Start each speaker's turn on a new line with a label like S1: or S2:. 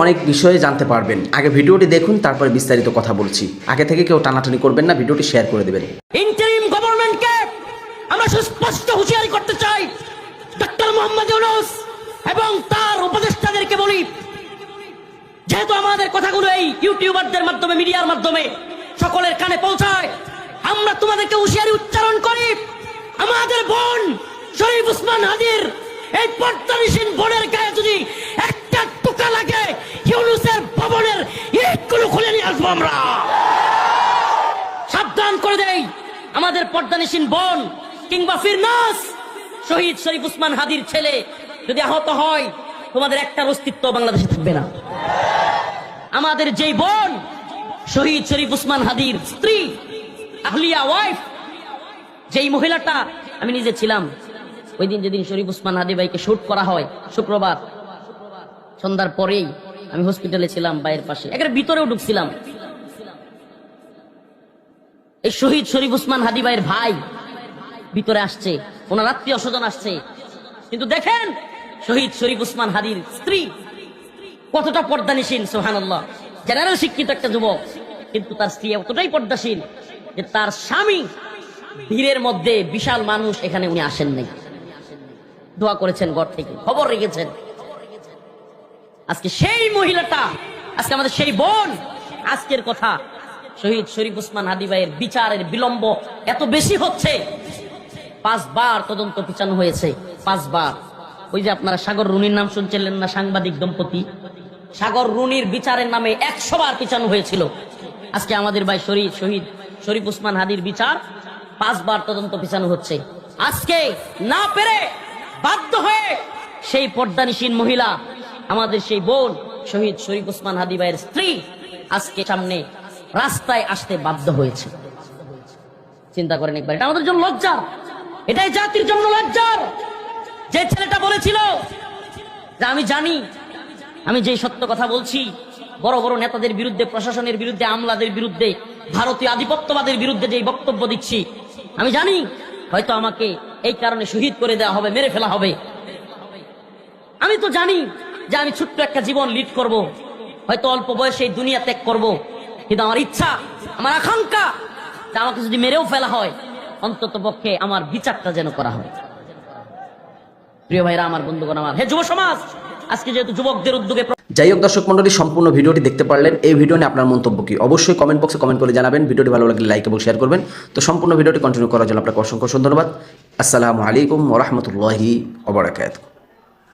S1: অনেক বিষয়ে জানতে পারবেন। আগে ভিডিওটি দেখুন, তারপরে বিস্তারিত কথা বলছি। আগে থেকে কেউ টানাটানি করবেন না, ভিডিওটি শেয়ার করে দেবেন।
S2: ইন্টারিম গভর্নমেন্টকে আমরা সুস্পষ্ট হুঁশিয়ারি করতে চাই, ডক্টর মোহাম্মদ ইউনূস এবং তার উপদেষ্টাদেরকে বলি, যেহেতু আমাদের কথাগুলো এই ইউটিউবারদের মাধ্যমে, মিডিয়ার মাধ্যমে সকলের কানে পৌঁছায়, আমরা তোমাদেরকে হুঁশিয়ারি উচ্চারণ করি, আমাদের বোন শরীফ উসমান হাদির এই পর্দানিসীন বোনের গায়ে যদি একটা টোকা লাগে, ইউনূসের ভবনের ইটগুলো খুলে নিয়ে আসবো আমরা। সাবধান করে দেই, আমাদের পর্দানিসীন বোন কিংবা ফিরনাস শহীদ শরীফ উসমান হাদির ছেলে যদি আহত হয়, তোমাদের একটা অস্তিত্ব বাংলাদেশে থাকবে না। আমাদের যেই বোন শহীদ শরীফ উসমান হাদির স্ত্রী, আহলিয়া ওয়াইফ, যেই মহিলাটা আমি নিজে ছিলাম ওই দিন, যেদিন শরীফ উসমান হাদি ভাইকে শুট করা হয়, শুক্রবার সন্ধ্যার পরেই আমি হসপিটালে ছিলাম, বাইরের পাশে একেবারে ভিতরেও ঢুকছিলাম। এই শহীদ শরীফ উসমান হাদি ভাইয়ের ভাই ভিতরে আসছে, ওনার আত্মীয় স্বজন আসছে, কিন্তু দেখেন শহীদ শরীফ উসমান হাদির স্ত্রী কতটা পর্দানিসীন। সুবহানাল্লাহ, জেনারেল শিক্ষিত একটা যুবক, কিন্তু তার স্ত্রী এতটাই পর্দাশীল যে তার স্বামী ভিড়ের মধ্যে, বিশাল মানুষ, এখানে উনি আসেন নাই, দোয়া করেছেন, ঘর থেকে খবর রেখেছেন। আজকে সেই মহিলাটা, আজকে আমাদের সেই বোন, আজকের কথা শহীদ শরীফ উসমান হাদি ভাইয়ের বিচারের বিলম্ব এত বেশি হচ্ছে। 5 বার তদন্ত পিছানো হয়েছে, 5 বার। ওই যে আপনারা সাগর রুনির নাম শুনছিলেন না, সাংবাদিক দম্পতি, সাগর রুনির বিচারের নামে 100 বার পিছানো হয়েছিল। আজকে আমাদের ভাই শহীদ শরীফ উসমান হাদির বিচার 5 বার তদন্ত পিছানো হচ্ছে। আজকে না পেরে বাধ্য হয়ে সেই পর্দানিসীন মহিলা, আমাদের সেই বোন শহীদ শরীফ উসমান হাদি ভাইয়ের স্ত্রী আজকে সামনে রাস্তায় আসতে বাধ্য হয়েছে। চিন্তা করেন একবার, এটা আমাদের জন্য লজ্জা, এটাই জাতির জন্য লজ্জার। যে ছেলেটা বলেছিল যে আমি জানি, আমি যে সত্য কথা বলছি, বড় বড় নেতাদের বিরুদ্ধে, প্রশাসনের বিরুদ্ধে, আমলাদের বিরুদ্ধে, ভারতীয় আধিপত্যবাদের বিরুদ্ধে যে বক্তব্য দিচ্ছি, আমি জানি হয়তো আমাকে এই কারণে শহীদ করে দেওয়া হবে, মেরে ফেলা হবে। আমি তো জানি যে আমি ছোট্ট একটা জীবন লিড করব, হয়তো অল্প বয়সে এই দুনিয়া ত্যাগ করব, কিন্তু আমার ইচ্ছা, আমার আকাঙ্ক্ষা যে আমাকে যদি মেরেও ফেলা হয়, অন্তত পক্ষে আমার বিচারটা যেন করা হয়। প্রিয় ভাইরা, আমার বন্ধুগণ, আমার হে যুব সমাজ, আজকে যেহেতু যুবকদের উদ্যোগে।
S1: যাই হোক দর্শক মণ্ডলী, সম্পূর্ণ ভিডিওটি দেখতে পারলেন। এই ভিডিও নিয়ে আপনার মন্তব্য কি অবশ্যই কমেন্ট বক্সে কমেন্ট করে জানাবেন। ভিডিওটি ভালো লাগলে লাইক এবং শেয়ার করবেন। তো সম্পূর্ণ ভিডিওটি কন্টিনিউ করার জন্য আপনাকে অসংখ্য ধন্যবাদ। আসসালামু আলাইকুম ওয়া রাহমাতুল্লাহি ওয়া বারাকাতুহু।